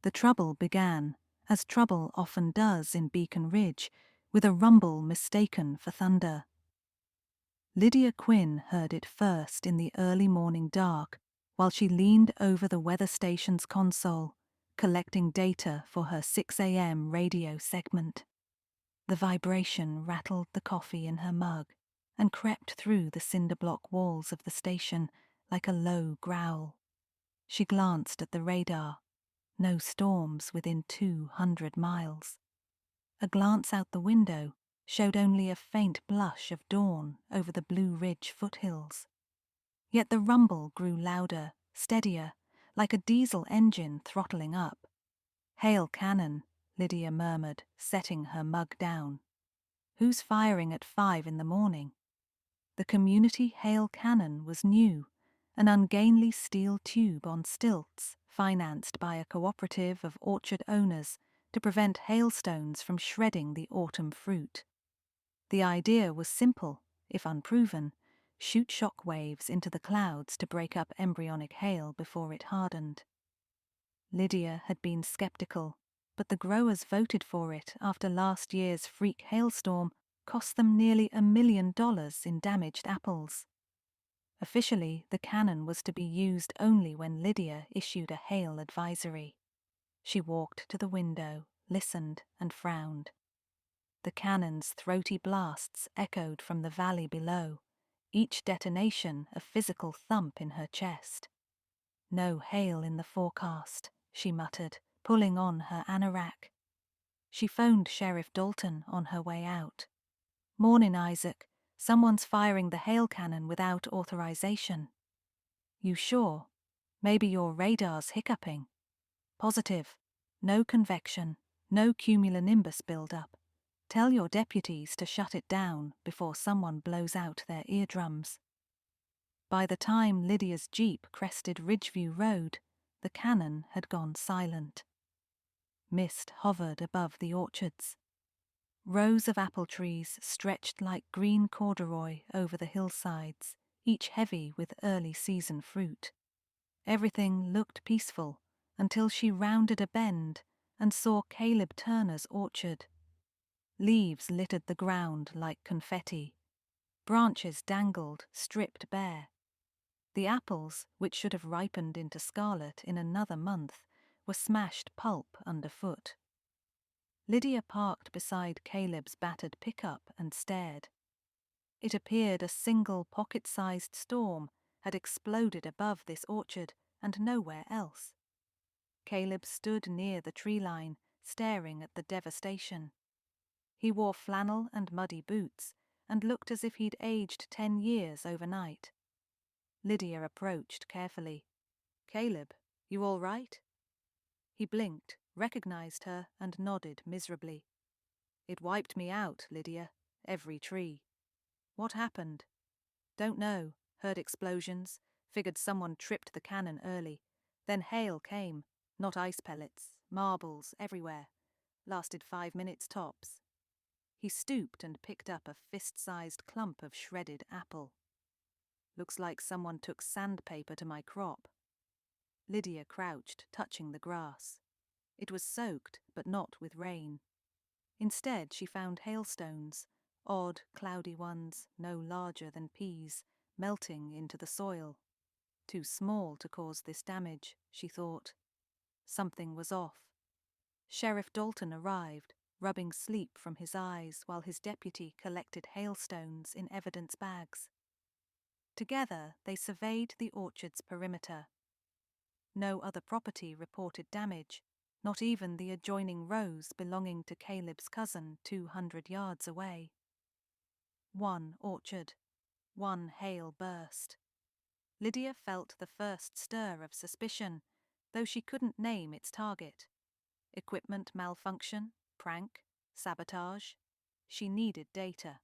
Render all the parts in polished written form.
The trouble began, as trouble often does in Beacon Ridge, with a rumble mistaken for thunder. Lydia Quinn heard it first in the early morning dark while she leaned over the weather station's console, collecting data for her 6 a.m. radio segment. The vibration rattled the coffee in her mug and crept through the cinder block walls of the station like a low growl. She glanced at the radar. No storms within 200 miles. A glance out the window showed only a faint blush of dawn over the Blue Ridge foothills. Yet the rumble grew louder, steadier, like a diesel engine throttling up. "Hail cannon," Lydia murmured, setting her mug down. "Who's firing at 5 in the morning?" The community hail cannon was new, an ungainly steel tube on stilts financed by a cooperative of orchard owners to prevent hailstones from shredding the autumn fruit. The idea was simple, if unproven: shoot shock waves into the clouds to break up embryonic hail before it hardened. Lydia had been skeptical, but the growers voted for it after last year's freak hailstorm cost them nearly $1 million in damaged apples. Officially, the cannon was to be used only when Lydia issued a hail advisory. She walked to the window, listened, and frowned. The cannon's throaty blasts echoed from the valley below, each detonation a physical thump in her chest. "No hail in the forecast," she muttered, pulling on her anorak. She phoned Sheriff Dalton on her way out. "Mornin', Isaac. Someone's firing the hail cannon without authorization." "You sure? Maybe your radar's hiccuping." "Positive. No convection, no cumulonimbus build-up. Tell your deputies to shut it down before someone blows out their eardrums." By the time Lydia's jeep crested Ridgeview Road, the cannon had gone silent. Mist hovered above the orchards. Rows of apple trees stretched like green corduroy over the hillsides, each heavy with early season fruit. Everything looked peaceful until she rounded a bend and saw Caleb Turner's orchard. Leaves littered the ground like confetti. Branches dangled, stripped bare. The apples, which should have ripened into scarlet in another month, were smashed pulp underfoot. Lydia parked beside Caleb's battered pickup and stared. It appeared a single pocket-sized storm had exploded above this orchard and nowhere else. Caleb stood near the tree line, staring at the devastation. He wore flannel and muddy boots and looked as if he'd aged 10 years overnight. Lydia approached carefully. "Caleb, you all right?" He blinked, recognized her, and nodded miserably. "It wiped me out, Lydia. Every tree." "What happened?" "Don't know. Heard explosions. Figured someone tripped the cannon early. Then hail came. Not ice pellets. Marbles everywhere. Lasted 5 minutes tops." He stooped and picked up a fist-sized clump of shredded apple. "Looks like someone took sandpaper to my crop." Lydia crouched, touching the grass. It was soaked, but not with rain. Instead, she found hailstones, odd, cloudy ones, no larger than peas, melting into the soil. Too small to cause this damage, she thought. Something was off. Sheriff Dalton arrived, rubbing sleep from his eyes while his deputy collected hailstones in evidence bags. Together, they surveyed the orchard's perimeter. No other property reported damage, not even the adjoining rows belonging to Caleb's cousin 200 yards away. One orchard, one hail burst. Lydia felt the first stir of suspicion, though she couldn't name its target. Equipment malfunction, prank, sabotage. She needed data.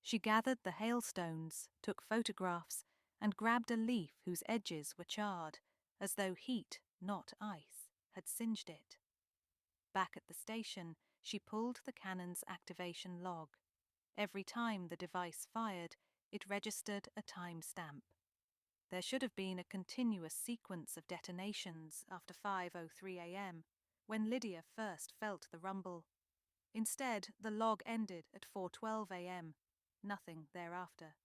She gathered the hailstones, took photographs, and grabbed a leaf whose edges were charred, as though heat, not ice, had singed it. Back at the station, she pulled the cannon's activation log. Every time the device fired, it registered a time stamp. There should have been a continuous sequence of detonations after 5:03 a.m., when Lydia first felt the rumble. Instead, the log ended at 4:12 a.m., nothing thereafter.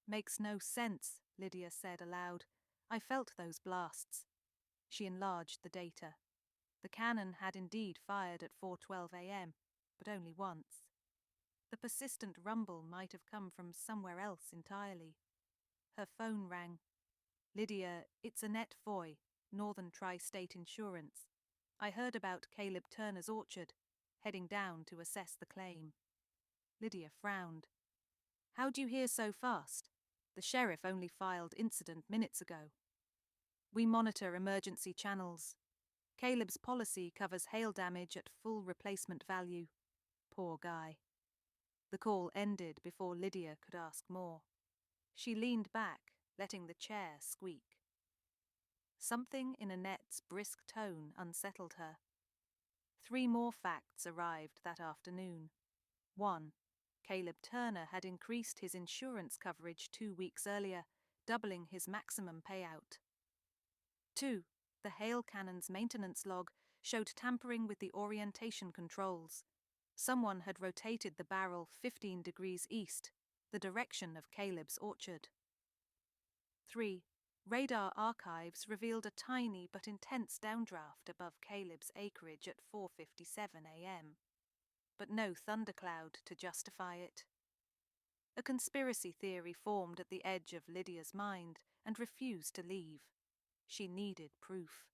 "Makes no sense," Lydia said aloud. "I felt those blasts." She enlarged the data. The cannon had indeed fired at 4:12 a.m., but only once. The persistent rumble might have come from somewhere else entirely. Her phone rang. "Lydia, it's Annette Foy, Northern Tri-State Insurance. I heard about Caleb Turner's orchard, heading down to assess the claim." Lydia frowned. "How'd you hear so fast? The sheriff only filed incident minutes ago." "We monitor emergency channels. Caleb's policy covers hail damage at full replacement value. Poor guy." The call ended before Lydia could ask more. She leaned back, letting the chair squeak. Something in Annette's brisk tone unsettled her. 3 more facts arrived that afternoon. 1. Caleb Turner had increased his insurance coverage 2 weeks earlier, doubling his maximum payout. 2. The hail cannon's maintenance log showed tampering with the orientation controls. Someone had rotated the barrel 15 degrees east, the direction of Caleb's orchard. 3. Radar archives revealed a tiny but intense downdraft above Caleb's acreage at 4:57 a.m., but no thundercloud to justify it. A conspiracy theory formed at the edge of Lydia's mind and refused to leave. She needed proof.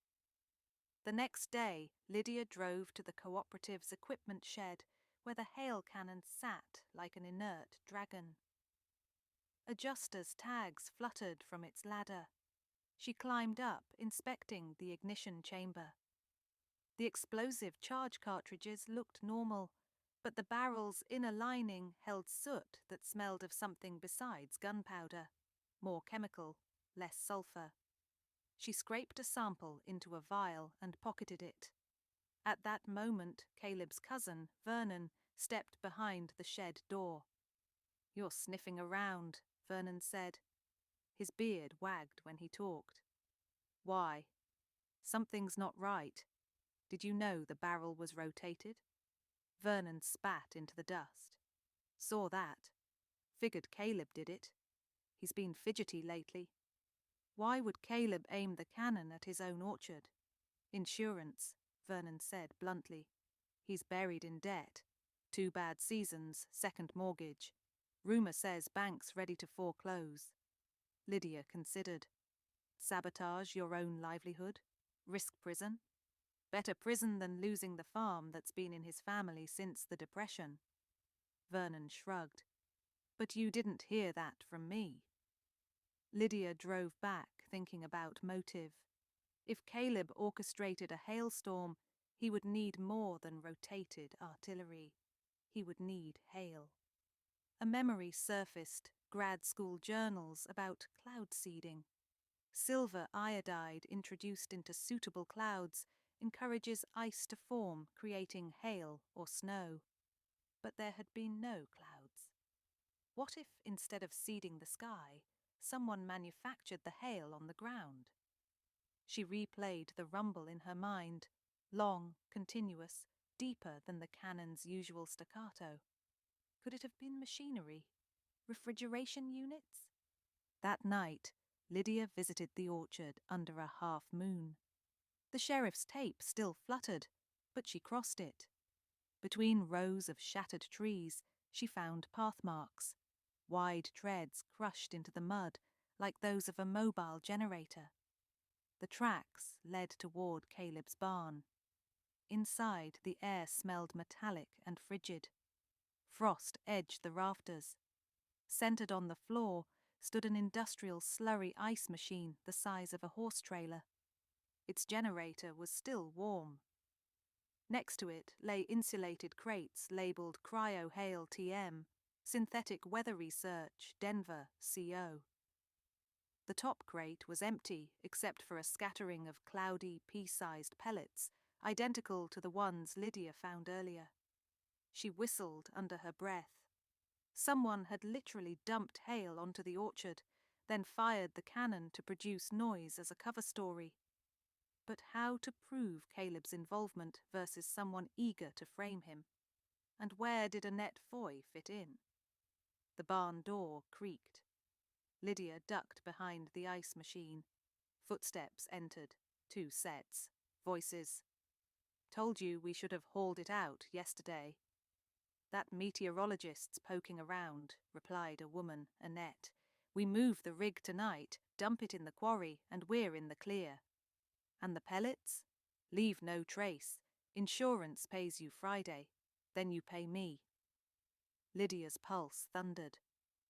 The next day, Lydia drove to the cooperative's equipment shed, where the hail cannon sat like an inert dragon. Adjuster's tags fluttered from its ladder. She climbed up, inspecting the ignition chamber. The explosive charge cartridges looked normal, but the barrel's inner lining held soot that smelled of something besides gunpowder, more chemical, less sulfur. She scraped a sample into a vial and pocketed it. At that moment, Caleb's cousin, Vernon, stepped behind the shed door. "You're sniffing around," Vernon said. His beard wagged when he talked. "Why?" "Something's not right. Did you know the barrel was rotated?" Vernon spat into the dust. "Saw that. Figured Caleb did it. He's been fidgety lately." "Why would Caleb aim the cannon at his own orchard?" "Insurance," Vernon said bluntly. "He's buried in debt. 2 bad seasons, second mortgage. Rumor says bank's ready to foreclose." Lydia considered. "Sabotage your own livelihood? Risk prison? Better prison than losing the farm that's been in his family since the Depression." Vernon shrugged. "But you didn't hear that from me." Lydia drove back, thinking about motive. If Caleb orchestrated a hailstorm, he would need more than rotated artillery. He would need hail. A memory surfaced, grad school journals about cloud seeding. Silver iodide introduced into suitable clouds encourages ice to form, creating hail or snow. But there had been no clouds. What if, instead of seeding the sky, someone manufactured the hail on the ground? She replayed the rumble in her mind, long, continuous, deeper than the cannon's usual staccato. Could it have been machinery? Refrigeration units? That night, Lydia visited the orchard under a half moon. The sheriff's tape still fluttered, but she crossed it. Between rows of shattered trees, she found path marks, wide treads crushed into the mud like those of a mobile generator. The tracks led toward Caleb's barn. Inside, the air smelled metallic and frigid. Frost edged the rafters. Centered on the floor stood an industrial slurry ice machine the size of a horse trailer. Its generator was still warm. Next to it lay insulated crates labeled Cryo Hail TM, Synthetic Weather Research, Denver, CO. The top crate was empty except for a scattering of cloudy, pea-sized pellets, identical to the ones Lydia found earlier. She whistled under her breath. Someone had literally dumped hail onto the orchard. then fired the cannon to produce noise as a cover story. But how to prove Caleb's involvement versus someone eager to frame him? And where did Annette Foy fit in? The barn door creaked. Lydia ducked behind the ice machine. Footsteps entered. 2 sets. Voices. "Told you we should have hauled it out yesterday." "That meteorologist's poking around," replied a woman, Annette. "We move the rig tonight, dump it in the quarry, and we're in the clear." "And the pellets?" "Leave no trace. Insurance pays you Friday. Then you pay me." Lydia's pulse thundered.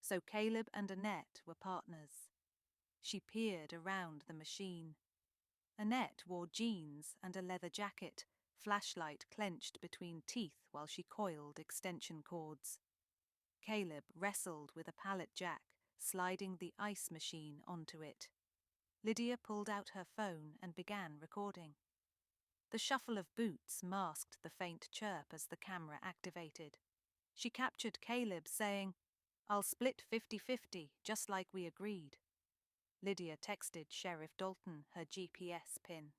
So Caleb and Annette were partners. She peered around the machine. Annette wore jeans and a leather jacket, flashlight clenched between teeth while she coiled extension cords. Caleb wrestled with a pallet jack, sliding the ice machine onto it. Lydia pulled out her phone and began recording. The shuffle of boots masked the faint chirp as the camera activated. She captured Caleb saying, "I'll split 50-50, just like we agreed." Lydia texted Sheriff Dalton her GPS pin.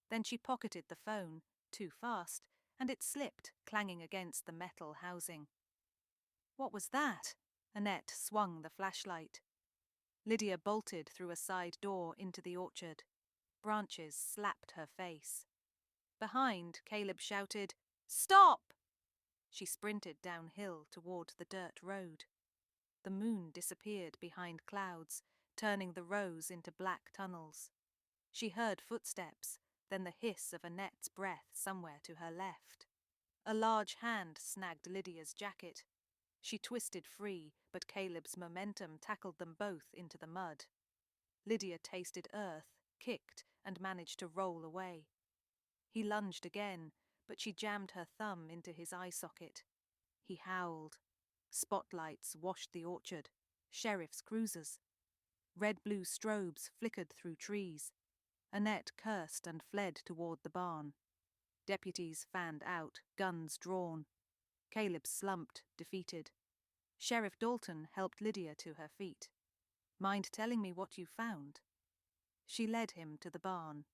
Then she pocketed the phone, too fast, and it slipped, clanging against the metal housing. "What was that?" Annette swung the flashlight. Lydia bolted through a side door into the orchard. Branches slapped her face. Behind, Caleb shouted, "Stop!" She sprinted downhill toward the dirt road. The moon disappeared behind clouds, turning the rows into black tunnels. She heard footsteps, then the hiss of Annette's breath somewhere to her left. A large hand snagged Lydia's jacket. She twisted free, but Caleb's momentum tackled them both into the mud. Lydia tasted earth, kicked, and managed to roll away. He lunged again, but she jammed her thumb into his eye socket. He howled. Spotlights washed the orchard. Sheriff's cruisers. Red-blue strobes flickered through trees. Annette cursed and fled toward the barn. Deputies fanned out, guns drawn. Caleb slumped, defeated. Sheriff Dalton helped Lydia to her feet. "Mind telling me what you found?" She led him to the barn.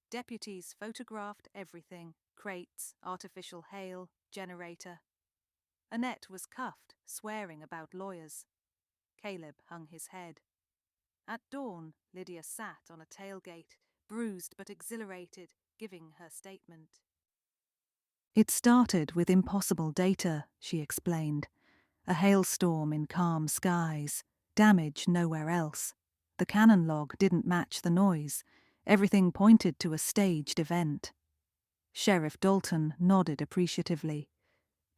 Deputies photographed everything: crates, artificial hail, generator. Annette was cuffed, swearing about lawyers. Caleb hung his head. At dawn, Lydia sat on a tailgate, bruised but exhilarated, giving her statement. "It started with impossible data," she explained. "A hailstorm in calm skies, damage nowhere else. The cannon log didn't match the noise. Everything pointed to a staged event." Sheriff Dalton nodded appreciatively.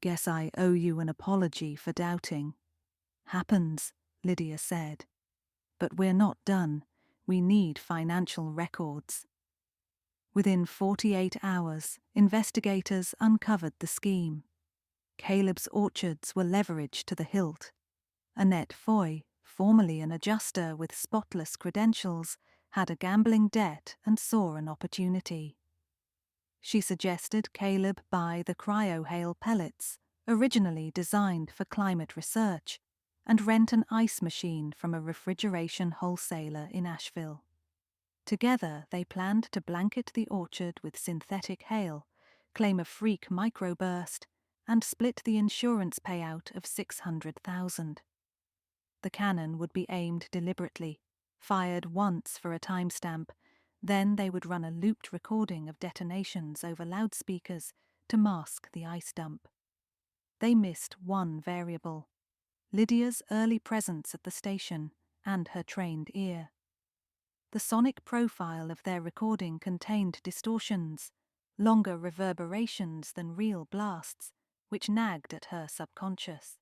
"Guess I owe you an apology for doubting." "Happens," Lydia said. "But we're not done. We need financial records." Within 48 hours, investigators uncovered the scheme. Caleb's orchards were leveraged to the hilt. Annette Foy, formerly an adjuster with spotless credentials, had a gambling debt and saw an opportunity. She suggested Caleb buy the cryo-hail pellets, originally designed for climate research, and rent an ice machine from a refrigeration wholesaler in Asheville. Together, they planned to blanket the orchard with synthetic hail, claim a freak microburst, and split the insurance payout of $600,000. The cannon would be aimed deliberately, fired once for a timestamp. Then they would run a looped recording of detonations over loudspeakers to mask the ice dump. They missed one variable: Lydia's early presence at the station and her trained ear. The sonic profile of their recording contained distortions, longer reverberations than real blasts, which nagged at her subconscious.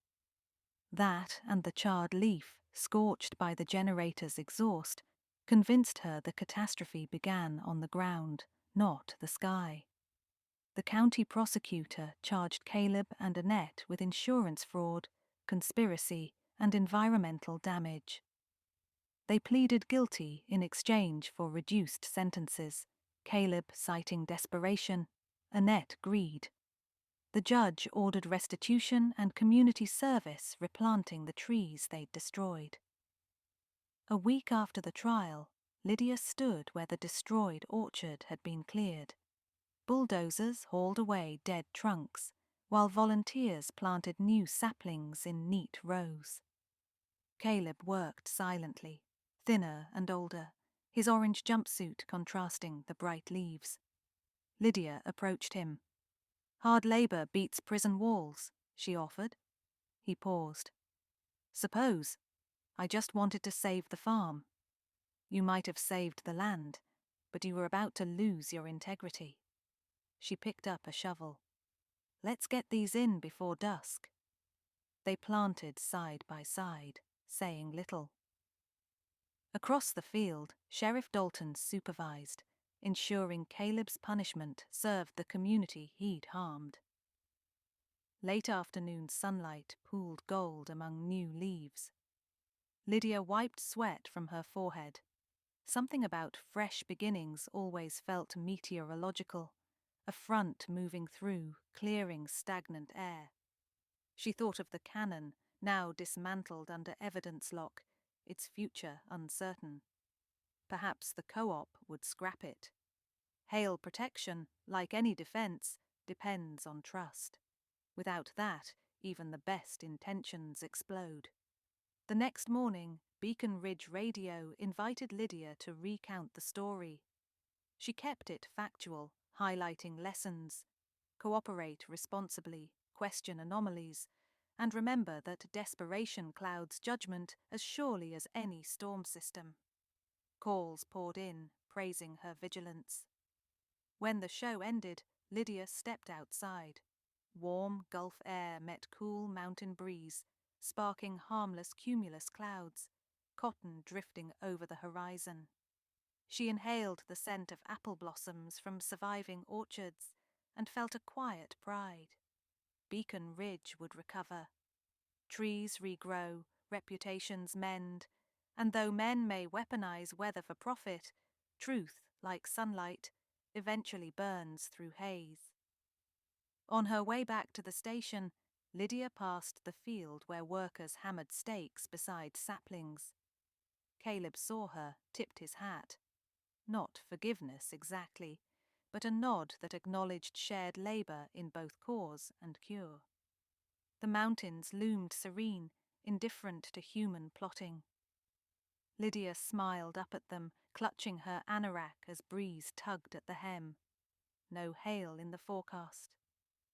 That and the charred leaf, scorched by the generator's exhaust, convinced her the catastrophe began on the ground, not the sky. The county prosecutor charged Caleb and Annette with insurance fraud, conspiracy, and environmental damage. They pleaded guilty in exchange for reduced sentences, Caleb citing desperation, Annette greed. The judge ordered restitution and community service replanting the trees they'd destroyed. A week after the trial, Lydia stood where the destroyed orchard had been cleared. Bulldozers hauled away dead trunks, while volunteers planted new saplings in neat rows. Caleb worked silently, thinner and older, his orange jumpsuit contrasting the bright leaves. Lydia approached him. "Hard labor beats prison walls," she offered. He paused. "Suppose. I just wanted to save the farm. You might have saved the land, but you were about to lose your integrity." She picked up a shovel. "Let's get these in before dusk." They planted side by side, saying little. Across the field, Sheriff Dalton supervised, ensuring Caleb's punishment served the community he'd harmed. Late afternoon sunlight pooled gold among new leaves. Lydia wiped sweat from her forehead. Something about fresh beginnings always felt meteorological, a front moving through, clearing stagnant air. She thought of the cannon, now dismantled under evidence lock, its future uncertain. Perhaps the co-op would scrap it. Hail protection, like any defense, depends on trust. Without that, even the best intentions explode. The next morning, Beacon Ridge Radio invited Lydia to recount the story. She kept it factual, highlighting lessons. Cooperate responsibly, question anomalies, and remember that desperation clouds judgment as surely as any storm system. Calls poured in, praising her vigilance. When the show ended, Lydia stepped outside. Warm Gulf air met cool mountain breeze, sparking harmless cumulus clouds, cotton drifting over the horizon. She inhaled the scent of apple blossoms from surviving orchards and felt a quiet pride. Beacon Ridge would recover. Trees regrow, reputations mend, and though men may weaponize weather for profit, truth, like sunlight, eventually burns through haze. On her way back to the station, Lydia passed the field where workers hammered stakes beside saplings. Caleb saw her, tipped his hat. Not forgiveness exactly, but a nod that acknowledged shared labor in both cause and cure. The mountains loomed serene, indifferent to human plotting. Lydia smiled up at them, clutching her anorak as breeze tugged at the hem. No hail in the forecast.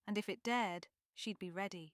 And if it dared, she'd be ready.